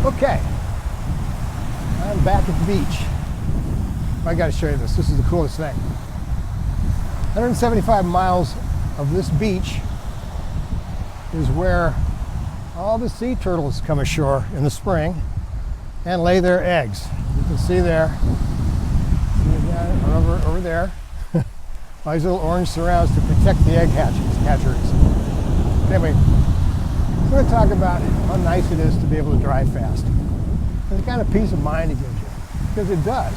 Okay, I'm back at the beach. I got to show you this. This is the coolest thing. 175 miles of this beach is where all the sea turtles come ashore in the spring and lay their eggs. You can see there, over there, all these little orange surrounds to protect the egg hatcheries. Anyway, I'm going to talk about how nice it is to be able to drive fast. And the kind of peace of mind it gives you, because it does.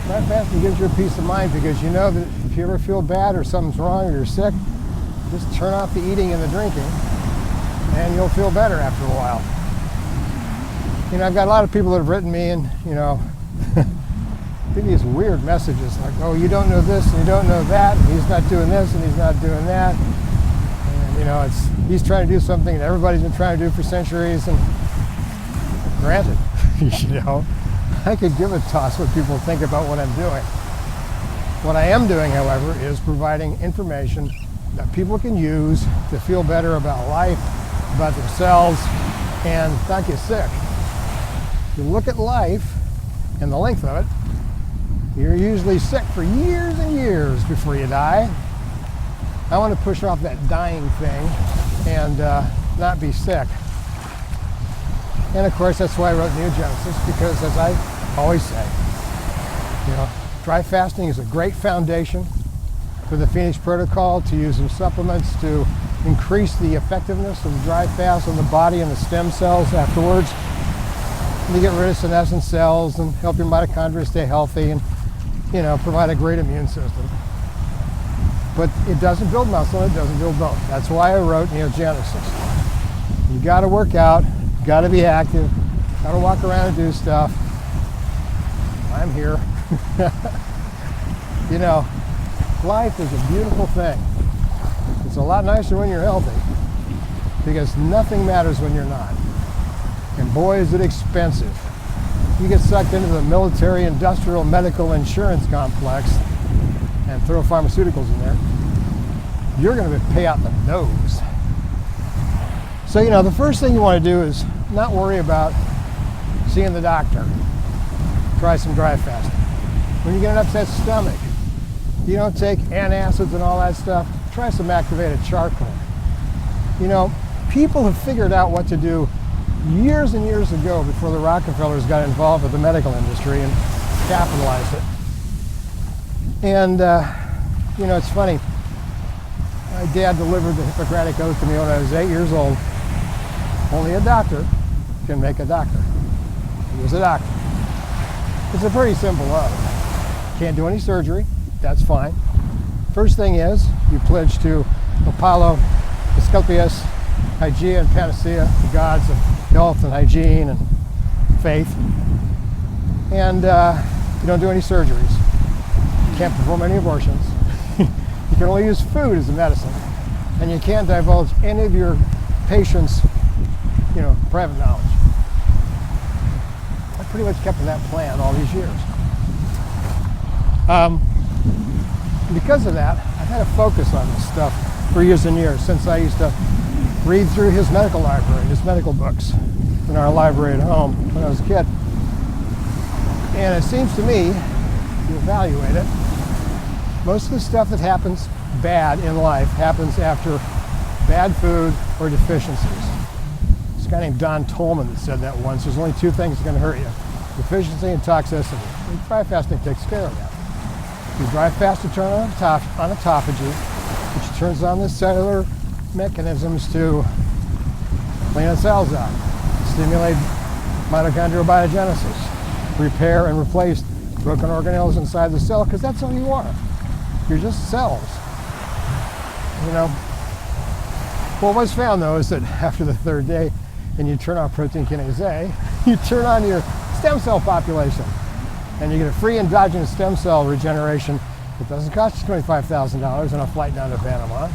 Drive fast gives you a peace of mind because you know that if you ever feel bad or something's wrong or you're sick, just turn off the eating and the drinking and you'll feel better after a while. You know, I've got a lot of people that have written me and, you know, give me these weird messages like, oh, you don't know this and you don't know that, and he's not doing this and he's not doing that. And, you know, he's trying to do something that everybody's been trying to do for centuries, and granted, you know, I could give a toss what people think about what I'm doing. What I am doing, however, is providing information that people can use to feel better about life, about themselves, and not get sick. If you look at life and the length of it, you're usually sick for years and years before you die. I want to push off that dying thing and not be sick. And of course, that's why I wrote Endogenous, because as I always say, you know, dry fasting is a great foundation for the Phoenix Protocol, to use some supplements to increase the effectiveness of the dry fast on the body and the stem cells afterwards, and to get rid of senescent cells and help your mitochondria stay healthy and, you know, provide a great immune system. But it doesn't build muscle, it doesn't build bone. That's why I wrote Endogenous. You got to work out, you got to be active, got to walk around and do stuff. I'm here. You know, life is a beautiful thing. It's a lot nicer when you're healthy, because nothing matters when you're not. And boy, is it expensive. You get sucked into the military, industrial, medical insurance complex and throw pharmaceuticals in there, you're going to pay out the nose. So, you know, the first thing you want to do is not worry about seeing the doctor. Try some dry fasting. When you get an upset stomach, you don't take antacids and all that stuff, try some activated charcoal. You know, people have figured out what to do years and years ago before the Rockefellers got involved with the medical industry and capitalized it. And, you know, it's funny. My dad delivered the Hippocratic Oath to me when I was 8 years old. Only a doctor can make a doctor. He was a doctor. It's a pretty simple oath. Can't do any surgery. That's fine. First thing is, you pledge to Apollo, Asclepius, Hygeia, and Panacea, the gods of health and hygiene and faith. And you don't do any surgeries. You can't perform any abortions. You can only use food as a medicine. And you can't divulge any of your patients' private knowledge. I pretty much kept to that plan all these years. Because of that, I've had a focus on this stuff for years and years, since I used to read through his medical library, his medical books in our library at home when I was a kid. And it seems to me, if you evaluate it, most of the stuff that happens bad in life happens after bad food or deficiencies. This guy named Don Tolman that said that once. There's only two things that are going to hurt you: deficiency and toxicity. And dry fasting takes care of that. You dry fast to turn on autophagy, which turns on the cellular mechanisms to clean the cells out, stimulate mitochondrial biogenesis, repair and replace broken organelles inside the cell, because that's all you are. You're just cells. You know. Well, what's found though is that after the third day, and you turn off protein kinase A, you turn on your stem cell population, and you get a free endogenous stem cell regeneration. It doesn't cost you $25,000 on a flight down to Panama.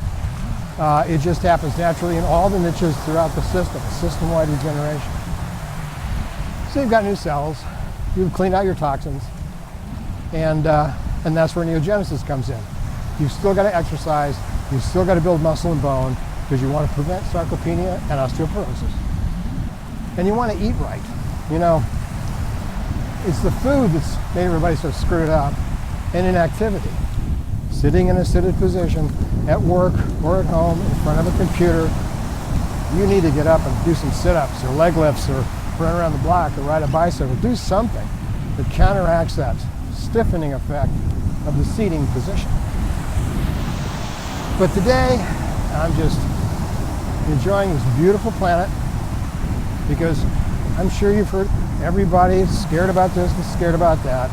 It just happens naturally in all the niches throughout the system, a system-wide regeneration. So you've got new cells, you've cleaned out your toxins, and that's where Endogenesis comes in. You've still got to exercise, you've still got to build muscle and bone, because you want to prevent sarcopenia and osteoporosis. And you want to eat right. You know, it's the food that's made everybody so screwed up, and inactivity. Sitting in a seated position at work or at home in front of a computer, you need to get up and do some sit-ups or leg lifts or run around the block or ride a bicycle. Do something that counteracts that stiffening effect of the seating position. But today, I'm just enjoying this beautiful planet because I'm sure you've heard everybody is scared about this and scared about that.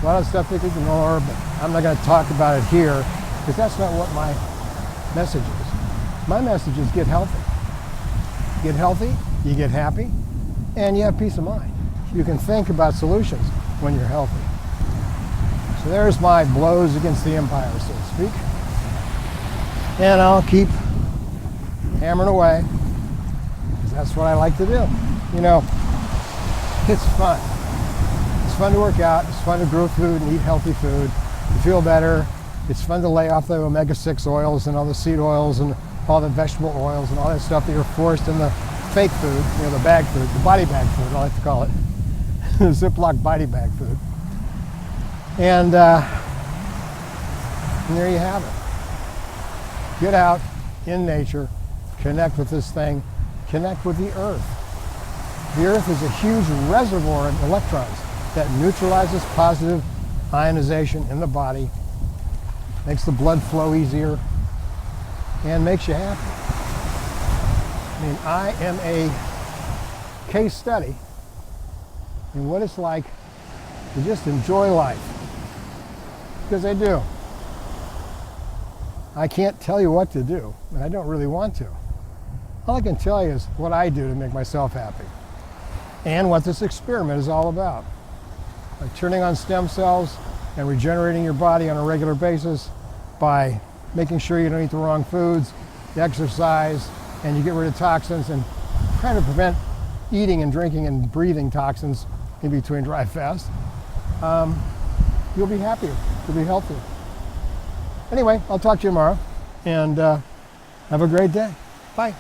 A lot of stuff they can ignore, but I'm not going to talk about it here because that's not what my message is. My message is get healthy. Get healthy, you get happy, and you have peace of mind. You can think about solutions when you're healthy. So there's my blows against the empire, so to speak. And I'll keep hammering away because that's what I like to do. You know, it's fun. It's fun to work out. It's fun to grow food and eat healthy food. You feel better. It's fun to lay off the omega-6 oils and all the seed oils and all the vegetable oils and all that stuff that you're forced in the fake food, you know, the bag food, the body bag food, I like to call it. Ziploc body bag food. And there you have it. Get out in nature, connect with this thing, connect with the earth. The earth is a huge reservoir of electrons that neutralizes positive ionization in the body, makes the blood flow easier, and makes you happy. I mean, I am a case study in what it's like to just enjoy life, because I do. I can't tell you what to do, and I don't really want to. All I can tell you is what I do to make myself happy, and what this experiment is all about. By turning on stem cells and regenerating your body on a regular basis, by making sure you don't eat the wrong foods, you exercise, and you get rid of toxins, and trying to prevent eating and drinking and breathing toxins in between drive fast, you'll be happier, you'll be healthier. Anyway, I'll talk to you tomorrow, and have a great day. Bye.